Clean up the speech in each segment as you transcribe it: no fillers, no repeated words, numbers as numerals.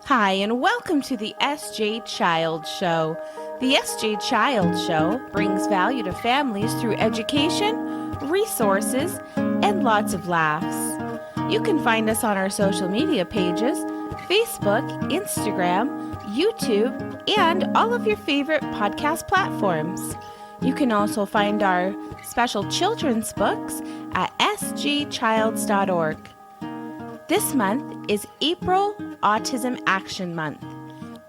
Hi, and welcome to the S.J. Child Show. The S.J. Child Show brings value to families through education, resources, and lots of laughs. You can find us on our social media pages, Facebook, Instagram, YouTube, and all of your favorite podcast platforms. You can also find our special children's books at sjchilds.org. This month is April Autism Action Month.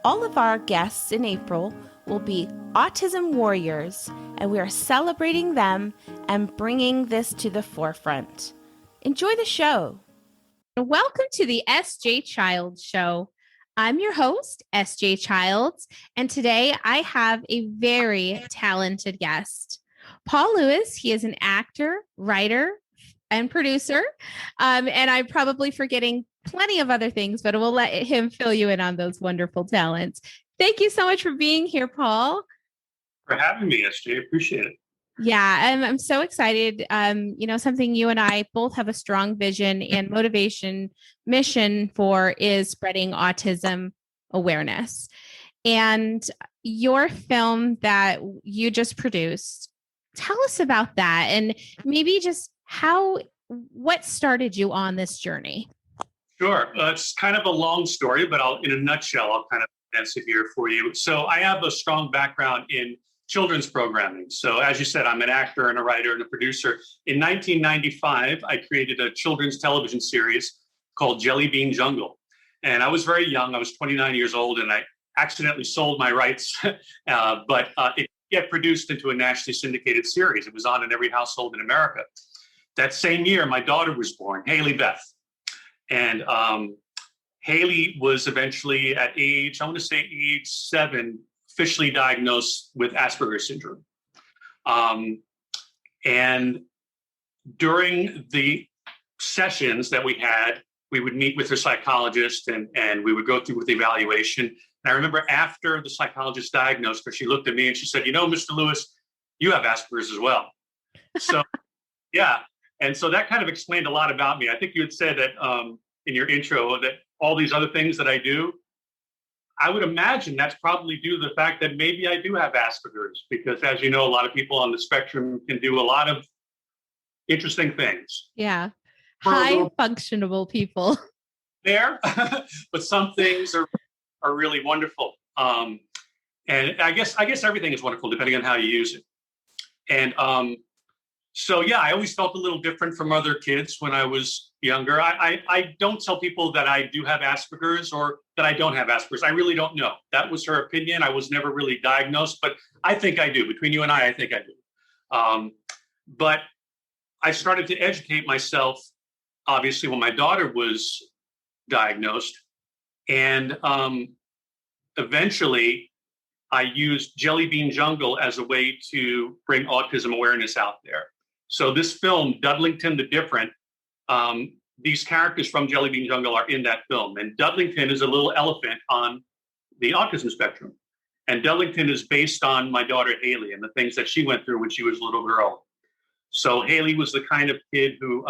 All of our guests in April will be autism warriors, and we are celebrating them and bringing this to the forefront. Enjoy the show. Welcome to the S.J. Childs Show. I'm your host, S.J. Childs, and today I have a very talented guest. Paul Lewis, he is an actor, writer, and producer, and I'm probably forgetting plenty of other things, but we'll let him fill you in on those wonderful talents. Thank you so much for being here, Paul. For having me, SJ. Appreciate it. Yeah, I'm so excited. Something you and I both have a strong vision and motivation mission for is spreading autism awareness. And your film that you just produced, tell us about that and maybe just what started you on this journey? Sure. It's kind of a long story, but in a nutshell, I'll kind of condense it here for you. So I have a strong background in children's programming. So as you said, I'm an actor and a writer and a producer. In 1995, I created a children's television series called Jelly Bean Jungle. And I was very young. I was 29 years old, and I accidentally sold my rights, but it got produced into a nationally syndicated series. It was on in every household in America. That same year, my daughter was born, Haley Beth. And Haley was eventually at age 7, officially diagnosed with Asperger's syndrome. And during the sessions that we had, we would meet with her psychologist and we would go through with the evaluation. And I remember after the psychologist diagnosed her, she looked at me and she said, Mr. Lewis, you have Asperger's as well. So, yeah. And so that kind of explained a lot about me. I think you had said that in your intro that all these other things that I do, I would imagine that's probably due to the fact that maybe I do have Asperger's, because as you know, a lot of people on the spectrum can do a lot of interesting things. Yeah. High functionable people. There, but some things are really wonderful. And I guess everything is wonderful depending on how you use it. And so, yeah, I always felt a little different from other kids when I was younger. I don't tell people that I do have Asperger's or that I don't have Asperger's. I really don't know. That was her opinion. I was never really diagnosed, but I think I do. Between you and I think I do. But I started to educate myself, obviously, when my daughter was diagnosed. And eventually, I used Jelly Bean Jungle as a way to bring autism awareness out there. So this film, Duddlington the Different, these characters from Jelly Bean Jungle are in that film. And Duddlington is a little elephant on the autism spectrum. And Duddlington is based on my daughter, Haley, and the things that she went through when she was a little girl. So Haley was the kind of kid who,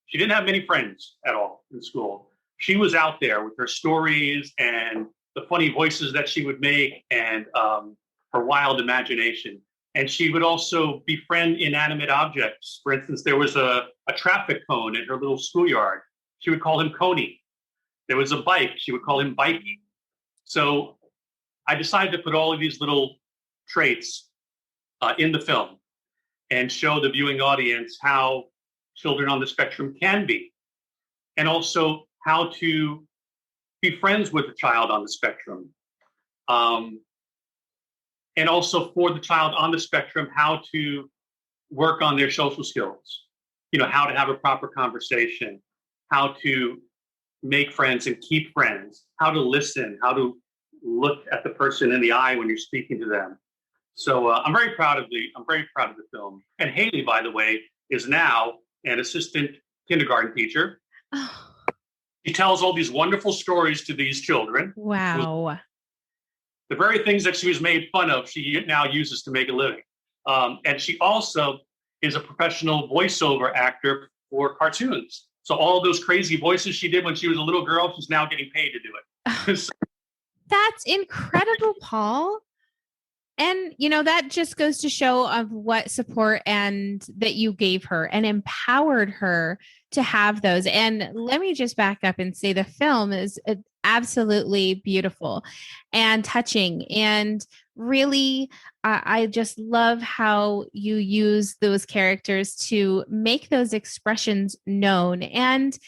she didn't have many friends at all in school. She was out there with her stories and the funny voices that she would make and her wild imagination. And she would also befriend inanimate objects. For instance, there was a traffic cone in her little schoolyard. She would call him Coney. There was a bike. She would call him Bikey. So I decided to put all of these little traits in the film and show the viewing audience how children on the spectrum can be, and also how to be friends with a child on the spectrum. And also for the child on the spectrum, how to work on their social skills, how to have a proper conversation, how to make friends and keep friends, how to listen, how to look at the person in the eye when you're speaking to them. So I'm very proud of the film. And Haley, by the way, is now an assistant kindergarten teacher. Oh. She tells all these wonderful stories to these children. Wow. The very things that she was made fun of, she now uses to make a living. And she also is a professional voiceover actor for cartoons. So all those crazy voices she did when she was a little girl, she's now getting paid to do it. That's incredible, Paul. And, that just goes to show of what support and that you gave her and empowered her to have those. And let me just back up and say the film is absolutely beautiful and touching. And really, I just love how you use those characters to make those expressions known. And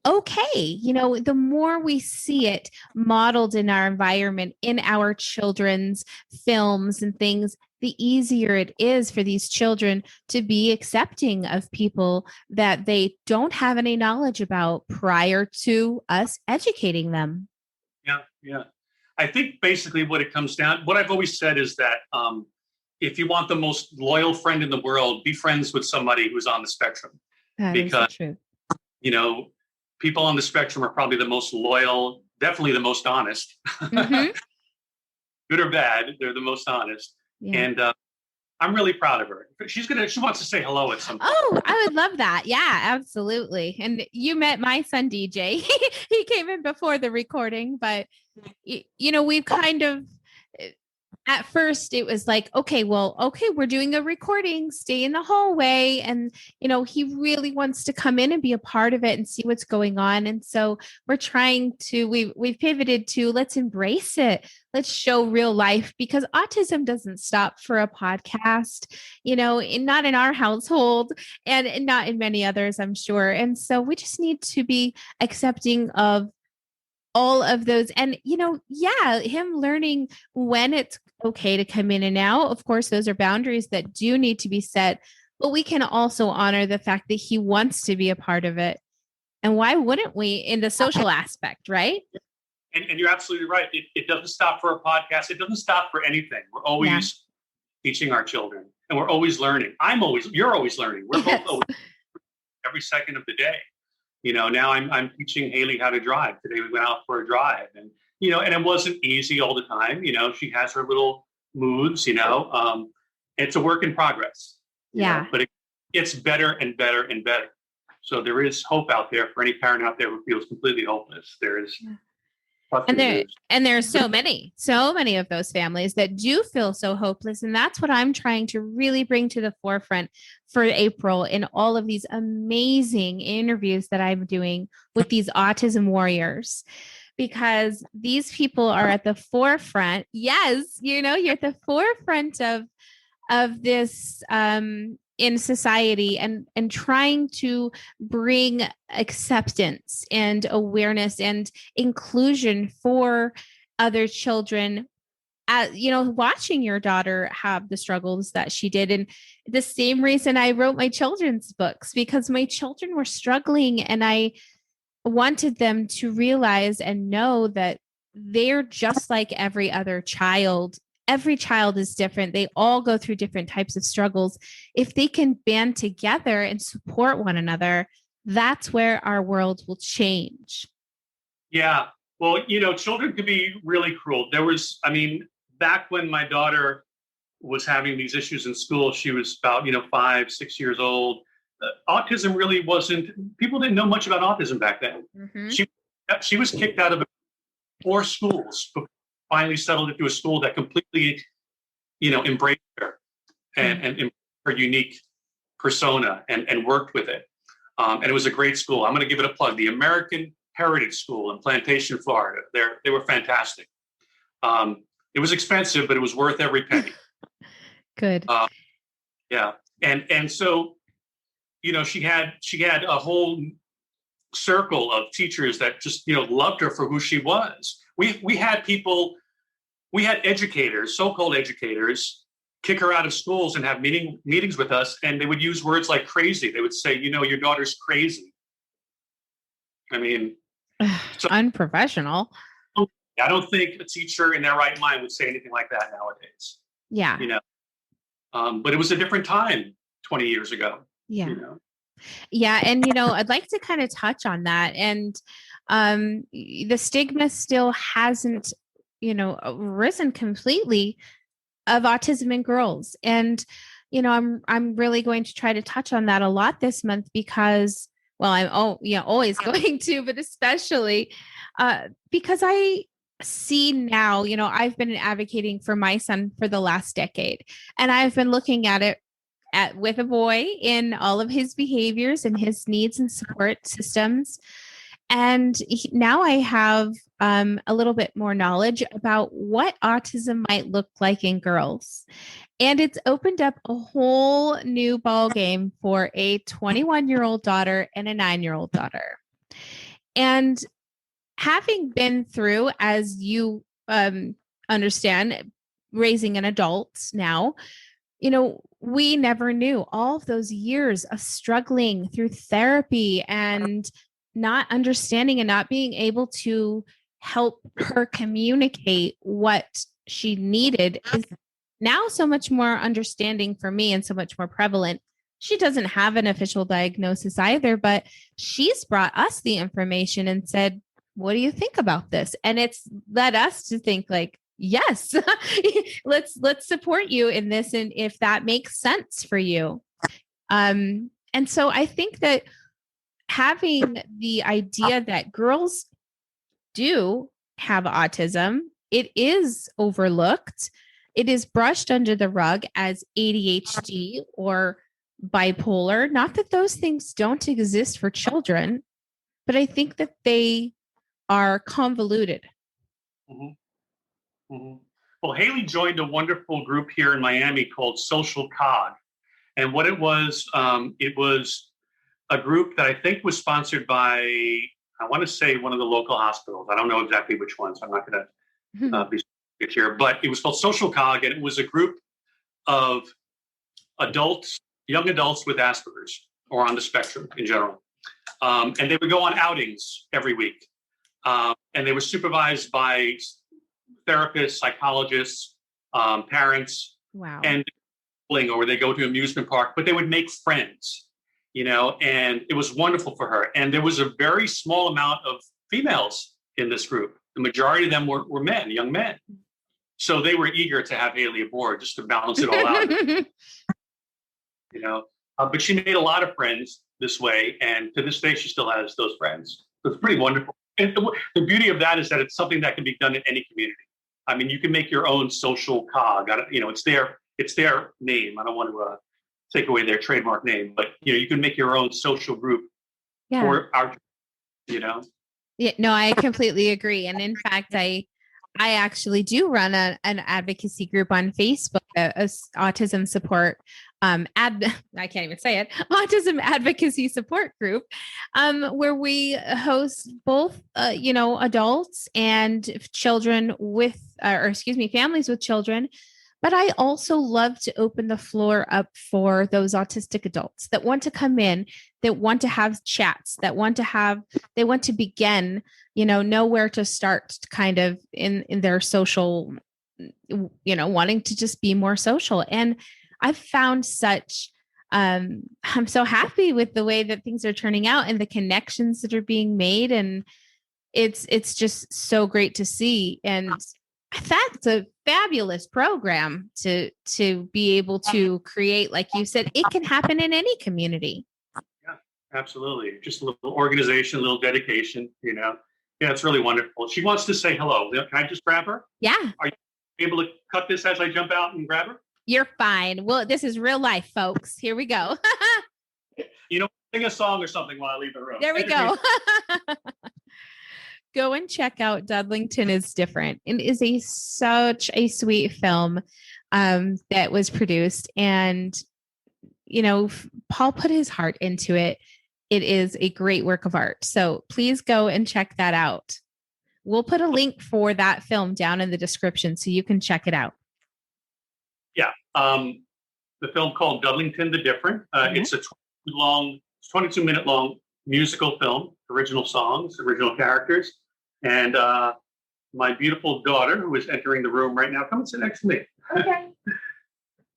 okay, the more we see it modeled in our environment, in our children's films and things, the easier it is for these children to be accepting of people that they don't have any knowledge about prior to us educating them. Yeah. I think basically what it comes down, what I've always said is that if you want the most loyal friend in the world, be friends with somebody who's on the spectrum. That because, is true. People on the spectrum are probably the most loyal, definitely the most honest. Mm-hmm. Good or bad, they're the most honest. Yeah. And I'm really proud of her. She wants to say hello at some point. Oh, I would love that. Yeah, absolutely. And you met my son, DJ. He came in before the recording, but we've kind of, at first it was like, okay, we're doing a recording, stay in the hallway. And, he really wants to come in and be a part of it and see what's going on. And so we're trying to, we've pivoted to, let's embrace it. Let's show real life, because autism doesn't stop for a podcast, not in our household and not in many others, I'm sure. And so we just need to be accepting of all of those. And, him learning when it's okay to come in and out. Of course, those are boundaries that do need to be set, but we can also honor the fact that he wants to be a part of it. And why wouldn't we in the social aspect, right? And you're absolutely right. It doesn't stop for a podcast. It doesn't stop for anything. We're always teaching our children, and we're always learning. You're always learning. We're both always, every second of the day. Now I'm teaching Haley how to drive. Today we went out for a drive, and and it wasn't easy all the time. She has her little moods. It's a work in progress. But it gets better and better and better. So there is hope out there for any parent out there who feels completely hopeless. There is. And there's so many of those families that do feel so hopeless. And that's what I'm trying to really bring to the forefront for April in all of these amazing interviews that I'm doing with these autism warriors, because these people are at the forefront. Yes, you're at the forefront of this in society and trying to bring acceptance and awareness and inclusion for other children. Watching your daughter have the struggles that she did. And the same reason I wrote my children's books, because my children were struggling and I wanted them to realize and know that they're just like every other child. Every child is different. They all go through different types of struggles. If they can band together and support one another, that's where our world will change. Yeah. Well, children can be really cruel. Back when my daughter was having these issues in school, she was about, 5, 6 years old. Autism really wasn't, people didn't know much about autism back then. Mm-hmm. She was kicked out of 4 schools before finally settled into a school that completely, embraced her and her unique persona and worked with it. And it was a great school. I'm going to give it a plug. The American Heritage School in Plantation, Florida. They were fantastic. It was expensive, but it was worth every penny. Good. Yeah. And so, she had a whole circle of teachers that just, loved her for who she was. We had educators, so-called educators, kick her out of schools and have meetings with us, and they would use words like crazy. They would say, your daughter's crazy. Unprofessional. I don't think a teacher in their right mind would say anything like that nowadays. Yeah. But it was a different time 20 years ago. Yeah. Yeah. And, I'd like to kind of touch on that. And the stigma still hasn't, risen completely of autism in girls. And, I'm really going to try to touch on that a lot this month, because well, I'm always going to, but especially because I see now, I've been advocating for my son for the last decade, and I've been looking at it with a boy in all of his behaviors and his needs and support systems. And now I have a little bit more knowledge about what autism might look like in girls. And it's opened up a whole new ball game for a 21-year-old daughter and a 9-year-old daughter. And having been through, as you understand, raising an adult now, we never knew all of those years of struggling through therapy and not understanding and not being able to help her communicate what she needed is now so much more understanding for me and so much more prevalent. She doesn't have an official diagnosis either, but she's brought us the information and said, what do you think about this? And it's led us to think like, yes, let's support you in this. And if that makes sense for you. And so I think that having the idea that girls do have autism, it is overlooked. It is brushed under the rug as ADHD or bipolar. Not that those things don't exist for children, but I think that they are convoluted. Mm-hmm. Mm-hmm. Well, Haley joined a wonderful group here in Miami called Social Cog. And what it was a group that I think was sponsored by, I want to say one of the local hospitals. I don't know exactly which ones. I'm not going to be specific here, but it was called Social Cog, and it was a group of adults, young adults with Asperger's or on the spectrum in general. And they would go on outings every week. And they were supervised by therapists, psychologists, parents, wow. and or they go to amusement park, but they would make friends, and it was wonderful for her. And there was a very small amount of females in this group. The majority of them were men, young men. So they were eager to have Haley aboard just to balance it all out. But she made a lot of friends this way. And to this day, she still has those friends. So it's pretty wonderful. And the beauty of that is that it's something that can be done in any community. I mean, you can make your own social cog. It's their name. I don't want to take away their trademark name, but you can make your own social group for our. Yeah, no, I completely agree. And in fact, I actually do run an advocacy group on Facebook, a autism support I can't even say it, autism advocacy support group, where we host both, adults and children with, families with children. But I also love to open the floor up for those autistic adults that want to come in, that want to have chats, they want to begin, know where to start kind of in their social, wanting to just be more social. And I've found I'm so happy with the way that things are turning out and the connections that are being made. And it's just so great to see. And that's a fabulous program to be able to create. Like you said, it can happen in any community. Yeah, absolutely. Just a little organization, a little dedication, Yeah, it's really wonderful. She wants to say hello. Can I just grab her? Yeah. Are you able to cut this as I jump out and grab her? You're fine. Well, this is real life, folks. Here we go. Sing a song or something while I leave the room. There we go. Go and check out Duddlington is Different. It is such a sweet film that was produced. And, Paul put his heart into it. It is a great work of art. So please go and check that out. We'll put a link for that film down in the description so you can check it out. Yeah. The film called Duddlington the Different. It's a 22-minute long musical film, original songs, original characters. And my beautiful daughter, who is entering the room right now, come and sit next to me. Okay.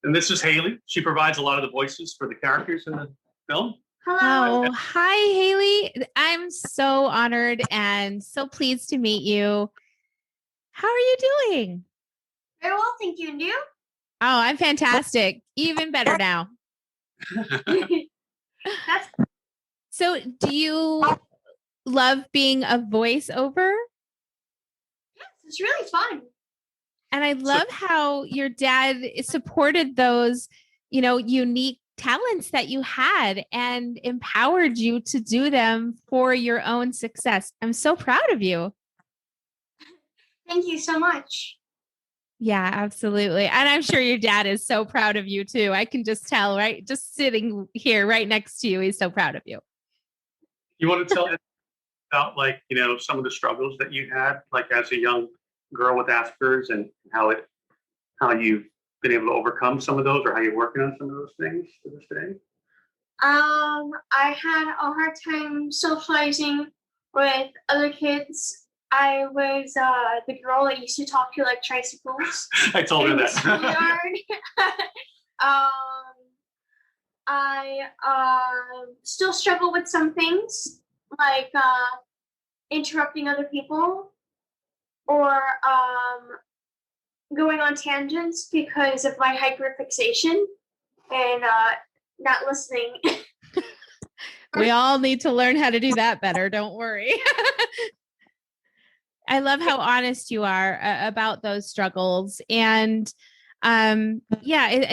And this is Haley. She provides a lot of the voices for the characters in the film. Hello. Hi, Haley. I'm so honored and so pleased to meet you. How are you doing? Very well, thank you. And you? Oh, I'm fantastic. Even better now. So do you love being a voiceover? Yes, it's really fun. And I love how your dad supported those, unique talents that you had and empowered you to do them for your own success. I'm so proud of you. Thank you so much. Yeah, absolutely. And I'm sure your dad is so proud of you too. I can just tell, right? Just sitting here right next to you, he's so proud of you. You want to tell us about some of the struggles that you had like as a young girl with Asperger's and how you've been able to overcome some of those, or how you're working on some of those things to this day? I had a hard time socializing with other kids. I was the girl that used to talk to like tricycles I told her in the that. schoolyard. I still struggle with some things like interrupting other people or going on tangents because of my hyperfixation and not listening. We all need to learn how to do that better. Don't worry. I love how honest you are about those struggles. And I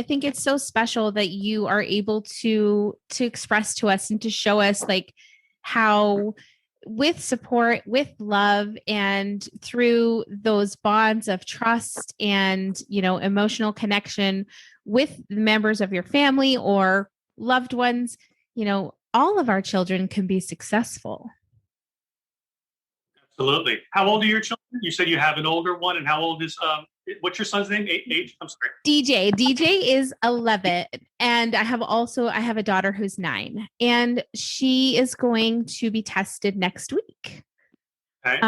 think it's so special that you are able to express to us and to show us like how with support, with love, and through those bonds of trust and, emotional connection with the members of your family or loved ones, all of our children can be successful. Absolutely. How old are your children? You said you have an older one, and how old is what's your son's name? Age? I'm sorry. DJ is 11, and I have a daughter who's 9, and she is going to be tested next week. Okay.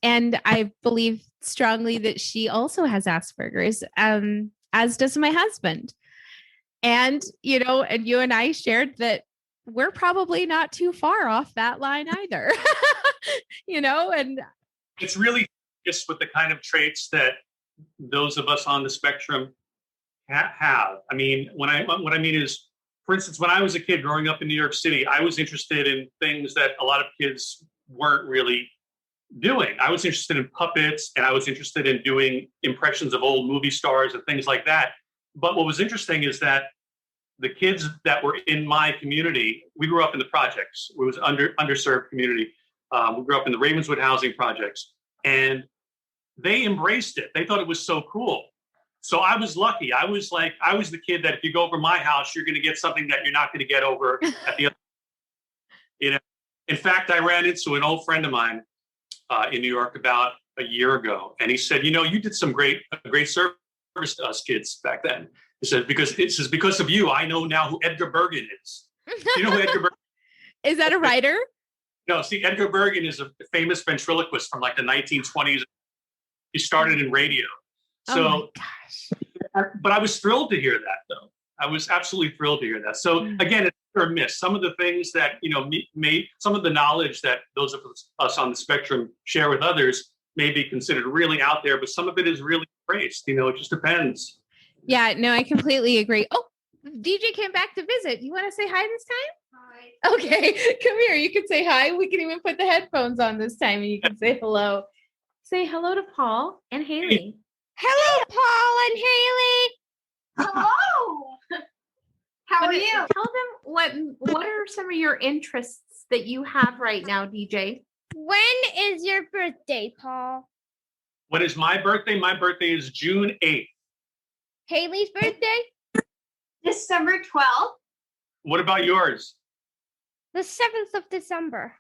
And I believe strongly that she also has Asperger's, as does my husband. And and you and I shared that we're probably not too far off that line either. And it's really just with the kind of traits that those of us on the spectrum have. I mean, what I mean is, for instance, when I was a kid growing up in New York City, I was interested in things that a lot of kids weren't really doing. I was interested in puppets, and I was interested in doing impressions of old movie stars and things like that. But what was interesting is that the kids that were in my community, we grew up in the projects. It was underserved community. We grew up in the Ravenswood housing projects, and they embraced it. They thought it was so cool. So I was lucky. I was the kid that if you go over my house, you're going to get something that you're not going to get over at the other. In fact, I ran into an old friend of mine in New York about a year ago, and he said, you did some great service to us kids back then. He said, because of you, I know now who Edgar Bergen is. You know who Edgar Bergen is? That a writer? No, see, Edgar Bergen is a famous ventriloquist from like the 1920s. He started in radio. So, oh my gosh. But I was thrilled to hear that, though. I was absolutely thrilled to hear that. So again, it's hit or miss. Some of the things that, some of the knowledge that those of us on the spectrum share with others may be considered really out there, but some of it is really embraced. It just depends. Yeah, no, I completely agree. Oh, DJ came back to visit. You want to say hi this time? Hi. Okay, come here. You can say hi. We can even put the headphones on this time and you can say hello. Say hello to Paul and Haley. Hello, Paul and Haley. Hello. How are you? Tell them what are some of your interests that you have right now, DJ? When is your birthday, Paul? When is my birthday? My birthday is June 8th. Haley's birthday? December 12th. What about yours? The 7th of December.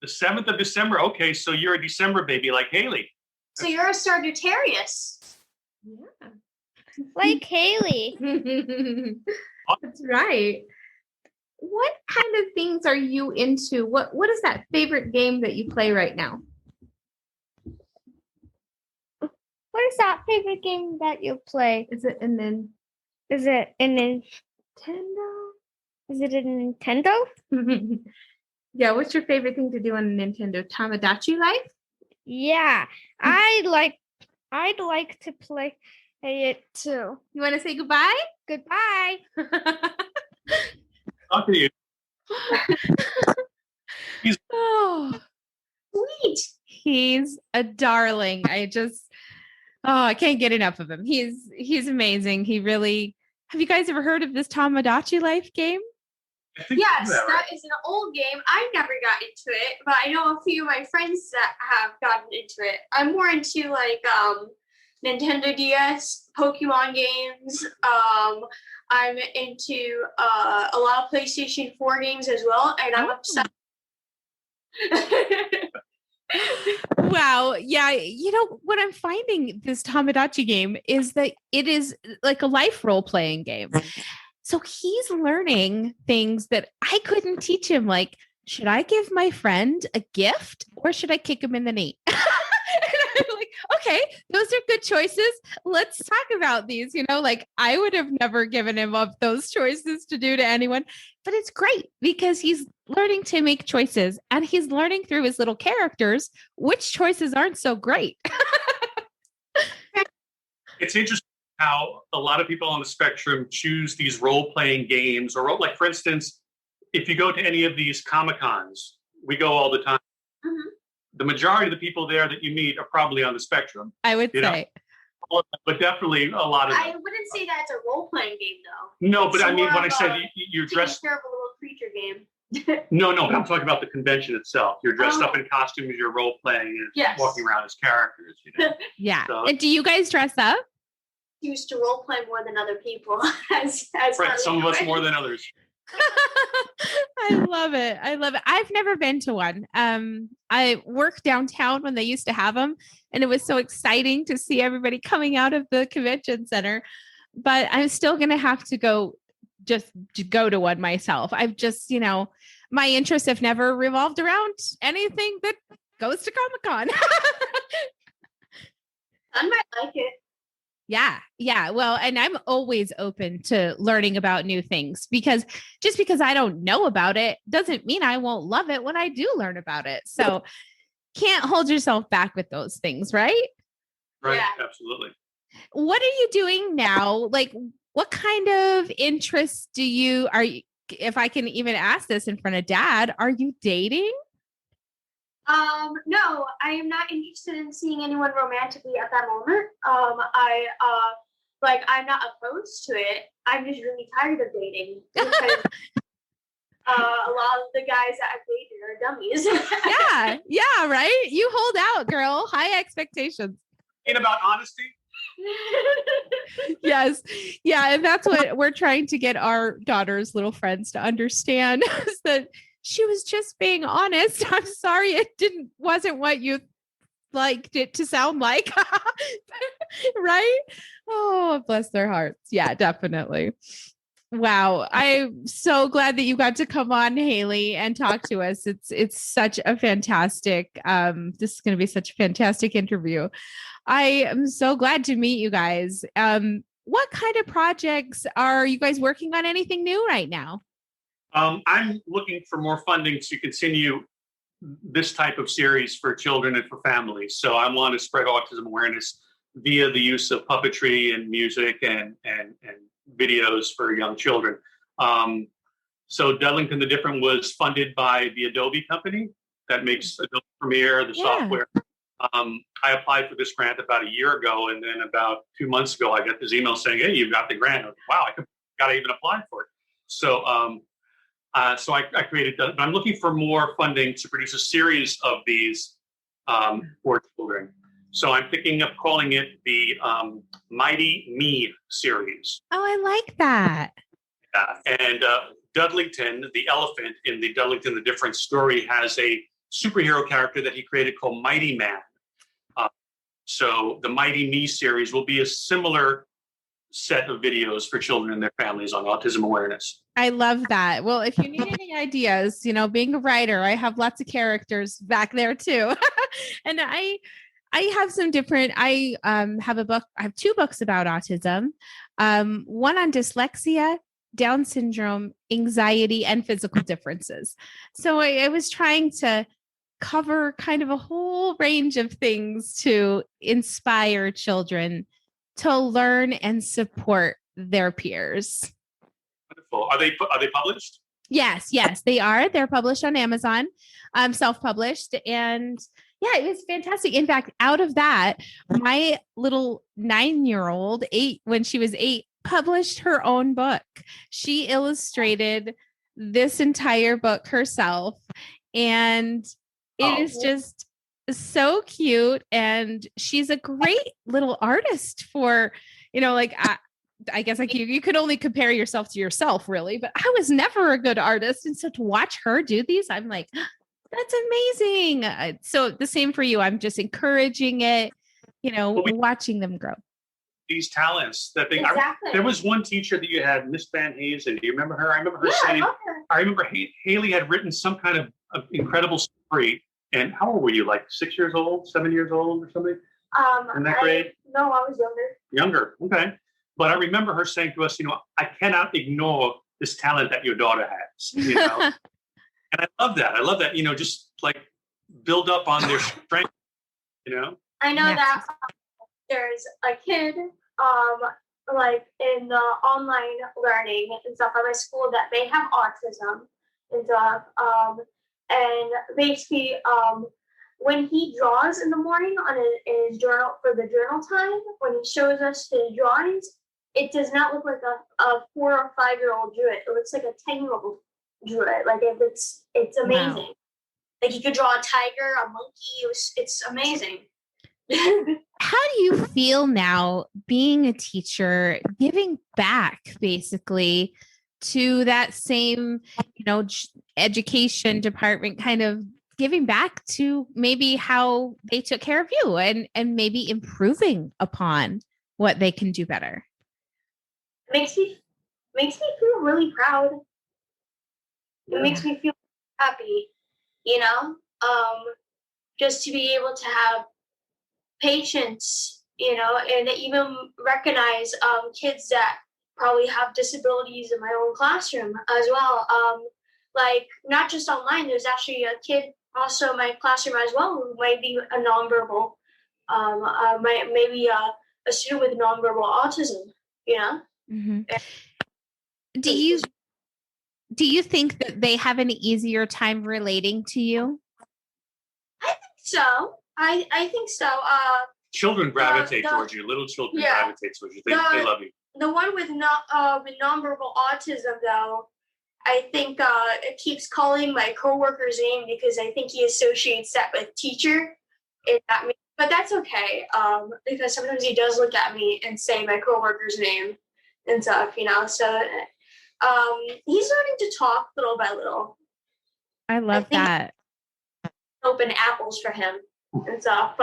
The 7th of December. Okay, so you're a December baby like Haley. So you're a Sagittarius. Yeah. Like Haley. That's right. What kind of things are you into? What is that favorite game that you play right now? What is that favorite game that you play? Is it a Nintendo? Is it a Nintendo? Yeah, what's your favorite thing to do on a Nintendo? Tamagotchi life? Yeah, I'd like to play it too. You want to say goodbye? Goodbye. Talk to you. Oh, Sweet. he's a darling. I can't get enough of him. He's amazing. He really. Have you guys ever heard of this Tamagotchi life game? I think Yes, that, right? that is an old game. I never got into it, but I know a few of my friends that have gotten into it. I'm more into like Nintendo DS, Pokemon games. I'm into a lot of PlayStation 4 games as well, and I'm obsessed. Wow. Yeah. You know, what I'm finding this Tamagotchi game is that it is like a life role playing game. So he's learning things that I couldn't teach him. Like, should I give my friend a gift or should I kick him in the knee? And I'm like, okay, those are good choices. Let's talk about these. You know, like I would have never given him up those choices to do to anyone, but it's great because he's learning to make choices and he's learning through his little characters which choices aren't so great. It's interesting how a lot of people on the spectrum choose these role-playing games, or like, for instance, if you go to any of these Comic-Cons, we go all the time. Mhm. The majority of the people there that you meet are probably on the spectrum, I would say. but definitely a lot of I them. wouldn't say that's a role-playing game though. No, but It's I mean, more when I of said a you're Taking dressed, care of a little creature game. no, but I'm talking about the convention itself. You're dressed up in costumes, you're role-playing, and Yes. walking around as characters. You know? Yeah. So- And do you guys dress up? Used to role play more than other people, as Right, some of us more than others. I love it. I love it. I've never been to one. I worked downtown when they used to have them, and it was so exciting to see everybody coming out of the convention center. But I'm still going to have to go to go to one myself. I've just, my interests have never revolved around anything that goes to Comic-Con. I might like it. Yeah. Well, and I'm always open to learning about new things because just because I don't know about it doesn't mean I won't love it when I do learn about it. So can't hold yourself back with those things, right? Right, Yeah. absolutely. What are you doing now? Like, what kind of interests are you, if I can even ask this in front of Dad, are you dating? No, I am not interested in seeing anyone romantically at that moment. I'm not opposed to it. I'm just really tired of dating because a lot of the guys that I've dated are dummies. Yeah, right? You hold out, girl. High expectations. And about honesty, Yes. Yeah. And that's what we're trying to get our daughter's little friends to understand is that she was just being honest. I'm sorry. Wasn't what you liked it to sound like. Right? Oh, bless their hearts. Yeah, definitely. Wow. I'm so glad that you got to come on, Haley, and talk to us. It's such a fantastic, this is going to be such a fantastic interview. I am so glad to meet you guys. What kind of projects are you guys working on? Anything new right now? I'm looking for more funding to continue this type of series for children and for families. So I want to spread autism awareness via the use of puppetry and music and videos for young children. So Duddlington the Different was funded by the Adobe company that makes Adobe Premiere, the software. I applied for this grant about a year ago, and then about 2 months ago, I got this email saying, "Hey, you got the grant." I was, wow, I got to even apply for it. So, so I created. But I'm looking for more funding to produce a series of these for children. So I'm thinking of calling it the Mighty Me series. Oh, I like that. And Duddlington, the elephant in the Duddlington the Different story, has a superhero character that he created called Mighty Man. So the Mighty Me series will be a similar set of videos for children and their families on autism awareness. I love that. Well, if you need any ideas, being a writer, I have lots of characters back there too. And I have some different, I have 2 books about autism. One on dyslexia, Down syndrome, anxiety, and physical differences. So I was trying to cover kind of a whole range of things to inspire children to learn and support their peers. Wonderful. Are they published? Yes, they are. They're published on Amazon, self-published. And yeah, it was fantastic. In fact, out of that, my little 9-year-old, when she was 8, published her own book. She illustrated this entire book herself. And it is just so cute. And she's a great little artist for, like, I guess like you could only compare yourself to yourself, really, but I was never a good artist. And so to watch her do these, I'm like, that's amazing. So the same for you. I'm just encouraging it, watching them grow. These talents that they, Exactly. there was one teacher that you had, Miss Van Hazen. Do you remember her? I remember her saying, I love her. Haley had written some kind of incredible story. And how old were you? Like 6 years old, 7 years old or something? In that grade? No, I was younger. Younger. Okay. But I remember her saying to us, I cannot ignore this talent that your daughter has, And I love that. Just like build up on their strength, I know that there's a kid, like in the online learning and stuff at my school that they have autism and stuff. And basically, when he draws in the morning on his journal for the journal time, when he shows us his drawings, it does not look like a 4 or 5-year-old drew it. It looks like a 10-year-old drew it. Like it's amazing. Wow. Like you could draw a tiger, a monkey. It's amazing. How do you feel now being a teacher, giving back basically to that same, education department, kind of giving back to maybe how they took care of you and maybe improving upon what they can do better? Makes me feel really proud. It makes me feel happy, just to be able to have patience, and even recognize kids that probably have disabilities in my own classroom as well. Like not just online, there's actually a kid also in my classroom as well who might be a nonverbal, maybe a student with nonverbal autism, Mm-hmm. Do you think that they have an easier time relating to you? I think so. I think so. Children gravitate towards you. Little children gravitate towards you. They love you. The one with nonverbal autism, though, I think it keeps calling my coworker's name because I think he associates that with teacher. But that's okay, because sometimes he does look at me and say my coworker's name and stuff, So he's learning to talk little by little. I love that. Open apples for him and stuff.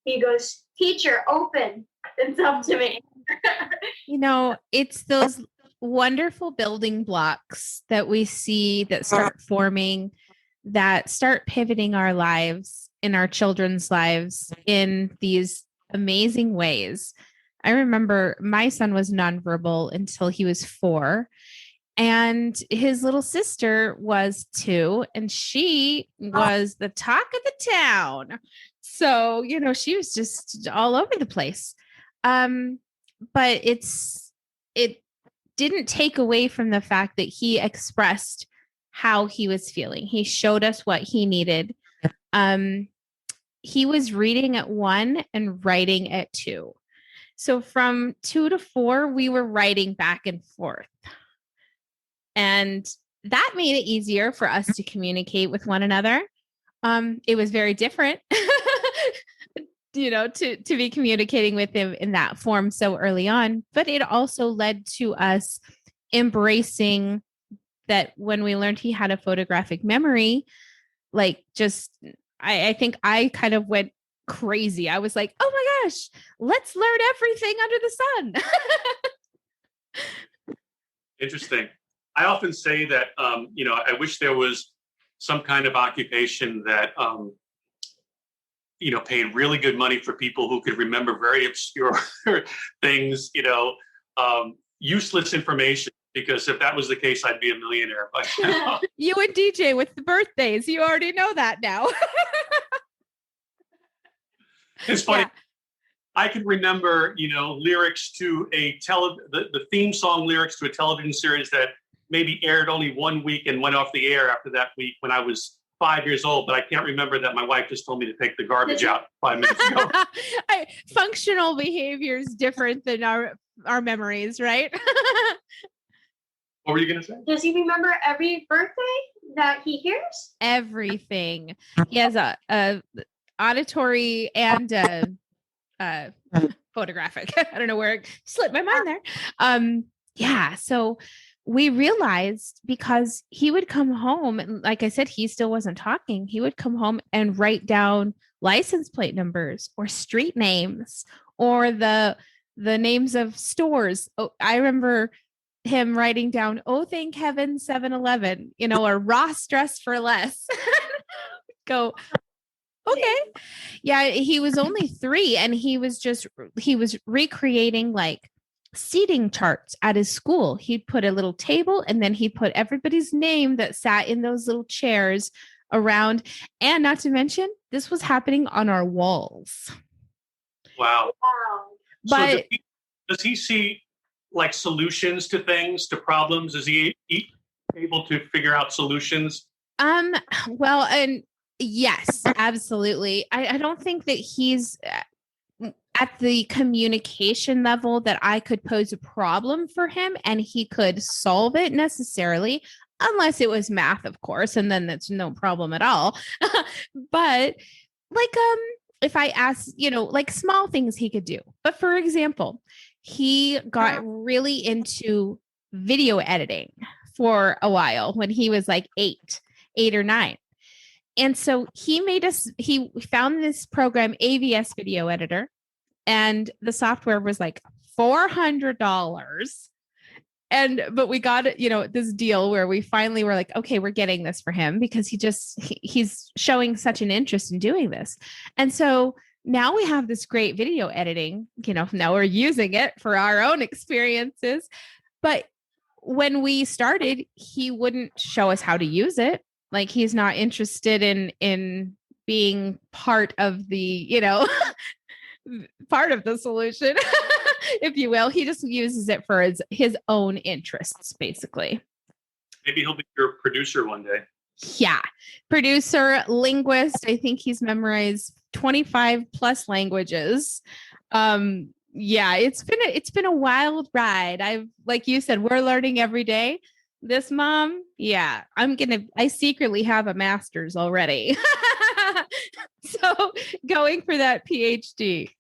He goes, "Teacher, open," and stuff to me. It's those wonderful building blocks that we see that start forming, that start pivoting our lives in our children's lives in these amazing ways. I remember my son was nonverbal until he was 4. And his little sister was 2, and she was the talk of the town. So, she was just all over the place. But it didn't take away from the fact that he expressed how he was feeling. He showed us what he needed. He was reading at 1 and writing at 2. So from 2 to 4, we were writing back and forth. And that made it easier for us to communicate with one another. It was very different, to be communicating with him in that form so early on. But it also led to us embracing that when we learned he had a photographic memory, like I think I kind of went crazy. I was like, oh my gosh, let's learn everything under the sun. Interesting. I often say that, I wish there was some kind of occupation that, paid really good money for people who could remember very obscure things, useless information. Because if that was the case, I'd be a millionaire. But, you and DJ with the birthdays, you already know that now. It's funny. Yeah. I can remember, lyrics to the theme song lyrics to a television series that maybe aired only 1 week and went off the air after that week when I was 5 years old, but I can't remember that my wife just told me to take the garbage out 5 minutes ago. Functional behavior is different than our memories, right? What were you going to say? Does he remember every birthday that he hears? Everything. He has a auditory and photographic. I don't know where it slipped my mind there. Yeah. So we realized, because he would come home, and like I said, he still wasn't talking. He would come home and write down license plate numbers or street names or the names of stores. Oh, I remember him writing down, "Oh, thank heaven, 7-Eleven," or Ross Dress for Less. Go, okay. Yeah, he was only 3, and he was recreating like seating charts at his school. He'd put a little table, and then he'd put everybody's name that sat in those little chairs around. And not to mention, this was happening on our walls. Wow. But so does he see like solutions to things, to problems? Is he able to figure out solutions? Well, and yes, absolutely. I don't think that he's at the communication level that I could pose a problem for him and he could solve it necessarily, unless it was math, of course, and then that's no problem at all. But like, if I ask, like small things he could do. But for example, he got really into video editing for a while when he was like 8 or 9. And so he found this program, AVS Video Editor, and the software was like $400. But we got, this deal where we finally were like, okay, we're getting this for him because he's showing such an interest in doing this. And so now we have this great video editing, now we're using it for our own experiences. But when we started, he wouldn't show us how to use it. Like, he's not interested in being part of the, part of the solution, if you will. He just uses it for his own interests, basically. Maybe he'll be your producer one day. Yeah. Producer, linguist. I think he's memorized 25 plus languages. Yeah, it's been a wild ride. Like you said, we're learning every day. This mom, yeah, I secretly have a master's already. So going for that PhD.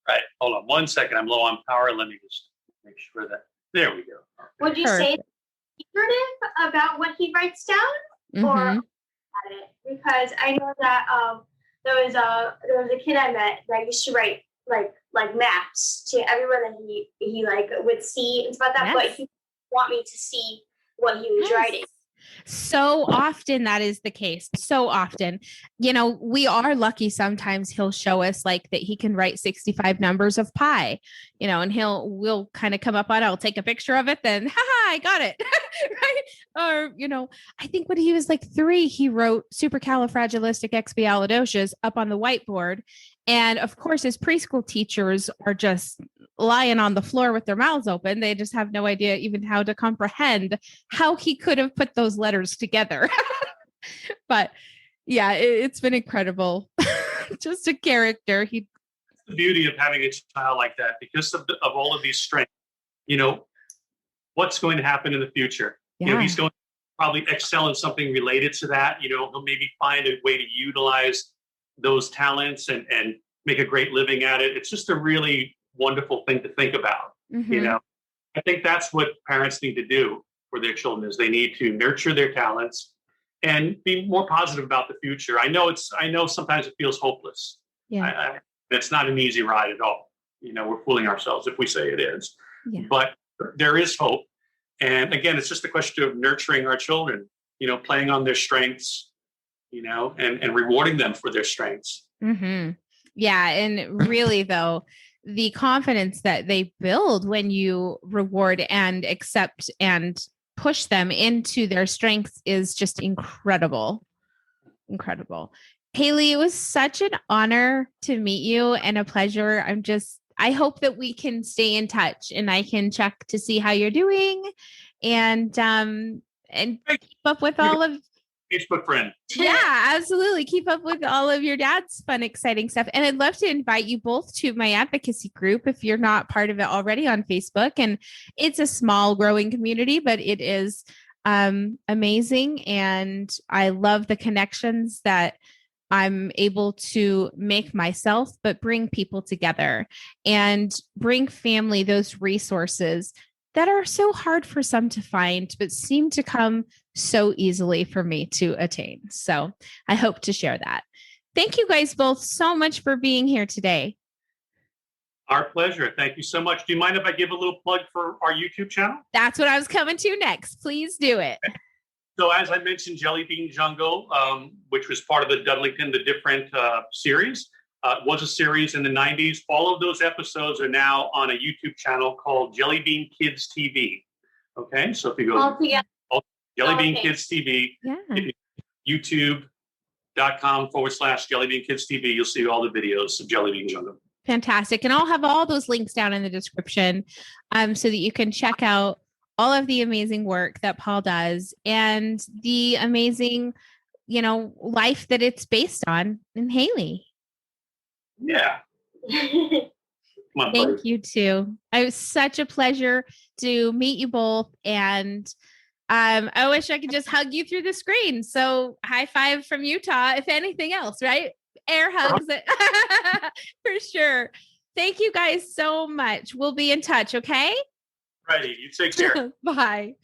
Right. Hold on 1 second. I'm low on power. Let me just make sure that, there we go. Would you say secretive about what he writes down, or at it? Because I know that there was a kid I met that used to write like maps to everyone that he like would see and stuff like that, but he want me to see what he was writing. So often that is the case. So often, we are lucky. Sometimes he'll show us like that he can write 65 numbers of pi, and we'll kind of come up on it. I'll take a picture of it. Then, I got it. Right. Or, I think when he was like 3, he wrote supercalifragilisticexpialidocious up on the whiteboard. And of course, his preschool teachers are just lying on the floor with their mouths open. They just have no idea even how to comprehend how he could have put those letters together. But yeah, it's been incredible. Just a character. The beauty of having a child like that, because of all of these strengths, what's going to happen in the future? Yeah. He's going to probably excel in something related to that. He'll maybe find a way to utilize those talents and make a great living at it. It's just a really wonderful thing to think about. I think that's what parents need to do for their children, is they need to nurture their talents and be more positive about the future. I know sometimes it feels hopeless. Yeah. It's not an easy ride at all. We're fooling ourselves if we say it is. Yeah. But there is hope. And again, it's just a question of nurturing our children, playing on their strengths, and rewarding them for their strengths. Mm-hmm. Yeah. And really, though, the confidence that they build when you reward and accept and push them into their strengths is just incredible. Incredible. Haley, it was such an honor to meet you and a pleasure. I hope that we can stay in touch and I can check to see how you're doing and Hey, keep up with all of Facebook friend. yeah, absolutely. Keep up with all of your dad's fun, exciting stuff. And I'd love to invite you both to my advocacy group if you're not part of it already on Facebook. And it's a small growing community, but it is amazing. And I love the connections that I'm able to make myself, but bring people together and bring family those resources that are so hard for some to find, but seem to come so easily for me to attain. So I hope to share that. Thank you guys both so much for being here today. Our pleasure. Thank you so much. Do you mind if I give a little plug for our YouTube channel? That's what I was coming to next. Please do it. So as I mentioned, Jelly Bean Jungle, which was part of the Duddlington the Different series, was a series in the 90s. All of those episodes are now on a YouTube channel called Jelly Bean Kids TV. Okay, so if you go Jelly Bean Kids TV, youtube.com/Jelly Bean Kids TV, you'll see all the videos of Jelly Bean Jungle. Fantastic. And I'll have all those links down in the description so that you can check out all of the amazing work that Paul does and the amazing, life that it's based on in Haley. Yeah. Thank you too. It was such a pleasure to meet you both. And I wish I could just hug you through the screen. So high five from Utah, if anything else, right? Air hugs for sure. Thank you guys so much. We'll be in touch. Okay. Righty. You take care. Bye.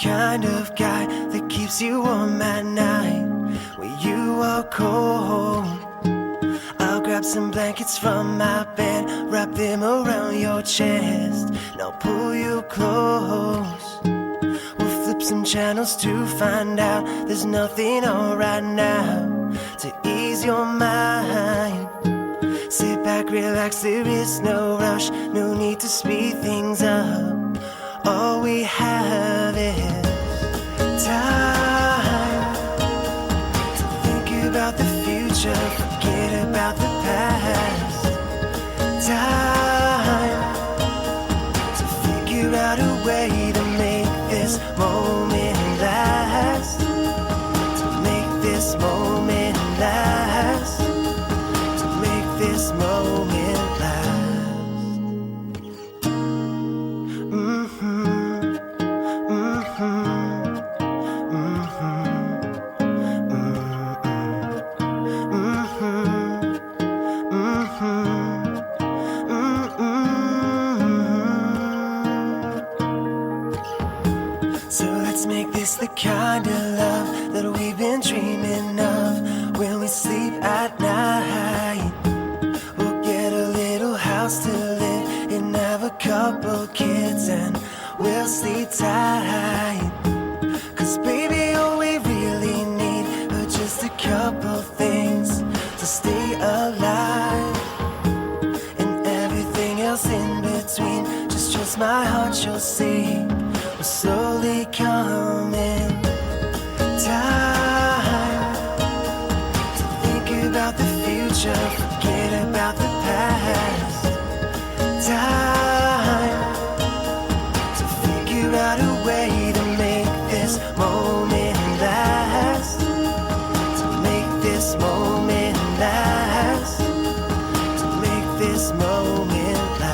Kind of guy that keeps you warm at night when you are cold. I'll grab some blankets from my bed, wrap them around your chest, and I'll pull you close. We'll flip some channels to find out there's nothing on right now to ease your mind. Sit back, relax, there is no rush, no need to speed things up. All we have is time to think about the future, forget about the past. Time to figure out a way to make this moment last. To make this moment last. To make this moment last. The kind of love that we've been dreaming of when we sleep at night. We'll get a little house to live in, have a couple kids, and we'll sleep tight. 'Cause baby, all we really need are just a couple things to stay alive, and everything else in between. Just trust my heart, you'll see. We're slowly coming. Time to think about the future, forget about the past. Time to figure out a way to make this moment last. To make this moment last. To make this moment last.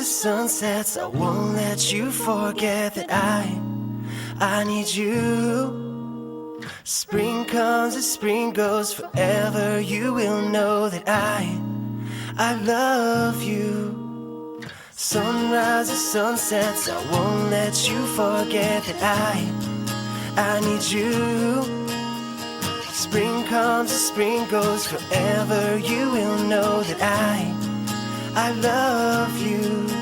Sunsets, I won't let you forget that I need you. Spring comes as spring goes, forever you will know that I love you. Sunrises, sunsets, I won't let you forget that I need you. Spring comes and spring goes, forever you will know that I love you.